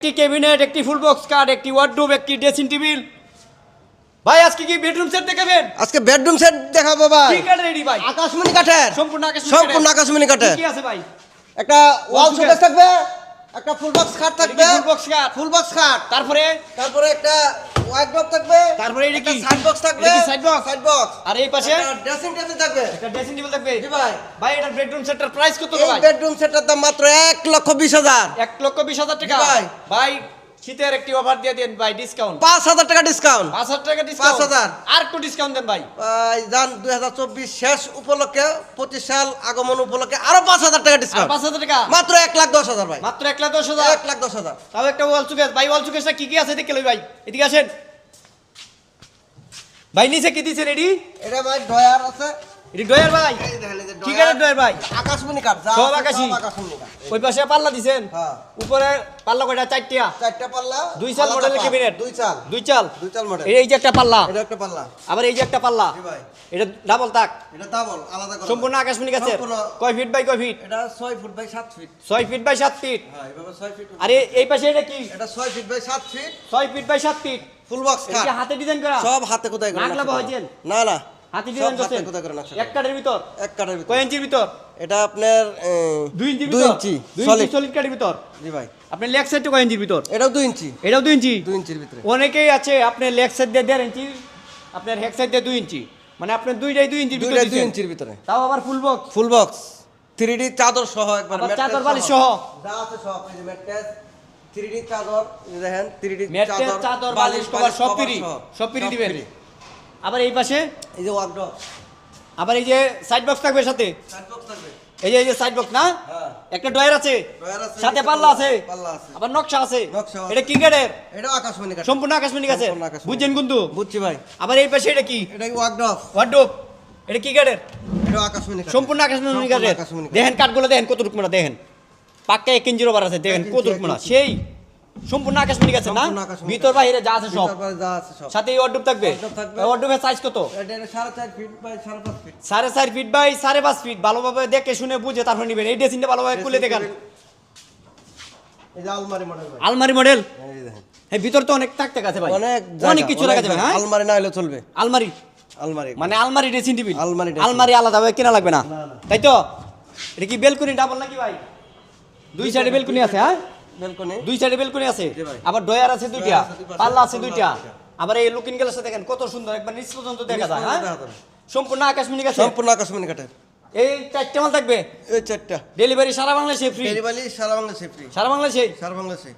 একটি ক্যাবিনেট, একটি full box card, একটি ওয়ার্ডরোব, একটি ড্রেসিং টেবিল। ভাই আজকে কি বেডরুম সেট দেখাবেন? আজকে বেডরুম সেট দেখাবো ভাই। কি কাঠ রেডি ভাই? আকাশমণি কাঠের, সম্পূর্ণ আকাশমণি কাঠের। কি আছে ভাই? একটা ওয়াল শোকেস থাকবে, একটা ফুল বক্স খাট থাকবে, full box card, full box খাট। তারপরে একটা ওয়ার্ডরোব থাকবে, তারপরে এটা কি? সাইড বক্স থাকবে, এটা কি সাইড বক্স? Side box. আর এই পাশে একটা ড্রেসিং টেবিল থাকবে, একটা ড্রেসিং টেবিল থাকবে। জি ভাই। ভাই এটা বেডরুম সেটটার প্রাইস কত এই ভাই? বেডরুম সেটটার দাম মাত্র 1,20,000। 1,20,000 টাকা। জি ভাই। ভাই শীতের একটি অফার দিয়ে দেন ভাই, ডিসকাউন্ট 5,000 টাকা ডিসকাউন্ট। 5,000 টাকা ডিসকাউন্ট। 5,000 আর একটু ডিসকাউন্ট দেন ভাই। ভাই জান 2024 শেষ উপলক্ষে 25 সাল আগমন উপলক্ষে আরো 5,000 টাকা আর ডিসকাউন্ট। 5,000 টাকা মাত্র 1,10,000 ভাই। মাত্র 1,10,000। 1,10,000। তাও একটা ওয়াল সুকেস ভাই, ওয়াল সুকেসটা কি কি আছে দেখে লই ভাই, এদিকে আসেন ভাই। নিচে কি দিছেন এডি? এটা ভাই ডয়ার আছে। এডি ডয়ার ভাই? এই দেখেন এই যে কি কাঠের ডয়ার ভাই? আকাশমণি কাঠ। যা সব আছে আকাশী। সব আকাশমণি কাঠ। ওই পাশে পাল্লা দিছেন, হ্যাঁ। উপরে পাল্লা কয়টা? 4টা। 4টা পাল্লা। 2 চাল আলাদা মডেলের পাত। ক্যাবিনেট। 2 চাল। 2 চাল। 2 চাল মডেল। এই যে একটা পাল্লা, এটা একটা পাল্লা। আবার এই যে একটা পাল্লা। জি ভাই। এটা ডাবল তাক, এটা ডাবল আলাদা করা। সম্পূর্ণ আকাশমণি গাছের। সম্পূর্ণ। কয় ফিট বাই কয় ফিট? এটা 6 foot by 7 feet. 6 feet by 7 feet. হ্যাঁ, এভাবে 6 ফিট। আর এই পাশে এটা কি? এটা 6 feet by 7 feet. 6 feet by 7 feet. Full box এটা কাঠ। কি হাতে ডিজাইন করা? সব হাতে কোথায় করে? নাগলা বহাইছেন? না না। হাতে সব ডিজাইন হাতে করছেন? কোথায় করে নকশা? এক কাঠের ভিতর? এক কাঠের ভিতর। কয় ইঞ্চির ভিতর? এটা আপনার 2 ইঞ্চির 2 ভিতর? ইঞ্চি 2 সলিড। ইঞ্চি সলিড কাঠের ভিতর। জি ভাই। আপনি লেগ সাইডটা কয় ইঞ্চির ভিতর? এটাও 2 ইঞ্চি। এটাও 2 ইঞ্চি। 2 ইঞ্চির ভিতরে। অনেকেই আছে আপনার লেগ সাইড দিয়ে 1.5 ইঞ্চি, আপনার হেড সাইড দিয়ে 2 ইঞ্চি, মানে আপনার দুইটাই 2 ইঞ্চির ভিতর দুইটা 2 দিছেন। ইঞ্চির ভিতরে। তাও আবার full box, full box 3D চাদর সহ একবার আবার ম্যাট্রেস চাদর বালিশ সহ। যা আছে সব। এই যে ম্যাট্রেস 3D চাদর, এই দেখেন 3D ম্যাট্রেস, চাদর, বালিশ, কভার সব ফ্রি, সব ফ্রি দিবেন। free। আবার এই পাশে এই যে ওয়ার্ডরোব আবার এই যে সাইড বক্স থাকবে সাথে। সাইড বক্স থাকবে। এই যে সাইড বক্স না, হ্যাঁ। একটা ড্রয়ার আছে, ড্রয়ার আছে, সাথে নিচে পাল্লা আছে, পাল্লা আছে। আবার নকশা আছে। নকশা আছে। এটা কি কাঠের? এটাও আকাশমণি কাঠ। সম্পূর্ণ আকাশমণি গাছের। সম্পূর্ণ আকাশমণি। বুঝছেন কিন্তু? বুঝছি ভাই। আবার এই পাশে এটা কি? এটা ওয়ার্ডরোব। ওয়ার্ডরোব। এটা কি কাঠের? এটাও আকাশমণি কাঠ। সম্পূর্ণ আকাশমণি সম্পূর্ণ কাঠের। আকাশমণি কাঠ। দেখেন কাঠগুলো দেখেন কত টুকরা, দেখেন পাক্কা 1 ইঞ্চির ওভার আছে, দেখেন 1 কত ইঞ্চি, টুকরা। 1 ইঞ্চি। সেই সম্পূর্ণ আকাশমণি গাছের না, সম্পূর্ণ আকাশমণি ভিতর কাঠ। বাইরে যা আছে সব। তারপরে যা আছে সব। সাথে এই ওয়ার্ডরোব থাকবে। ওয়ার্ডরোব থাকবে। ওয়ার্ডরোবের সাইজ কত? এটা 4.5 feet by 5.5 feet. 4.5 feet by 5.5 feet. ভালোভাবে দেখে শুনে বুঝে তারপর নেবেন। এই ড্রেসিংটা ভালোভাবে খুলে দেখান। এই যে আলমারি মডেল ভাই। আলমারি মডেল। এই দেখেন। হ্যাঁ, ভিতর তো অনেক থাকতে আছে ভাই, অনেক অনেক কিছু রাখা যাবে। হ্যাঁ, আলমারি না হলে চলবে। আলমারি আলমারি মানে আলমারি ড্রেসিং টেবিল। আলমারি dressing আলমারি আলাদা ভাবে কেনা লাগবে না, না, না। তাই তো? এটা কি বেলকুনি ডাবল নাকি ভাই? দুই সাইডে বেলকুনি আছে। হ্যাঁ, বেলকনি। 2 সাইডে বেলকুনি আছে। জি ভাই। আবার ডয়ার আছে 2টা, ডয়ার আছে 2 পাশে, পাল্লা আছে পাল্লা 2টা। আছে 2টা। আবার এই লুকিং গ্লাসটা দেখেন কত সুন্দর, একবার নিচ পর্যন্ত দেখা যায়। হ্যাঁ, দেখা যাবে। সম্পূর্ণ আকাশমণি গাছে। সম্পূর্ণ আকাশমণি কাঠের। এই 4টে মাল থাকবে। এই 4টা। ডেলিভারি সারা বাংলাদেশে ফ্রি। ডেলিভারি সারা বাংলাদেশে ফ্রি। সারা বাংলাদেশে। সারা বাংলাদেশে।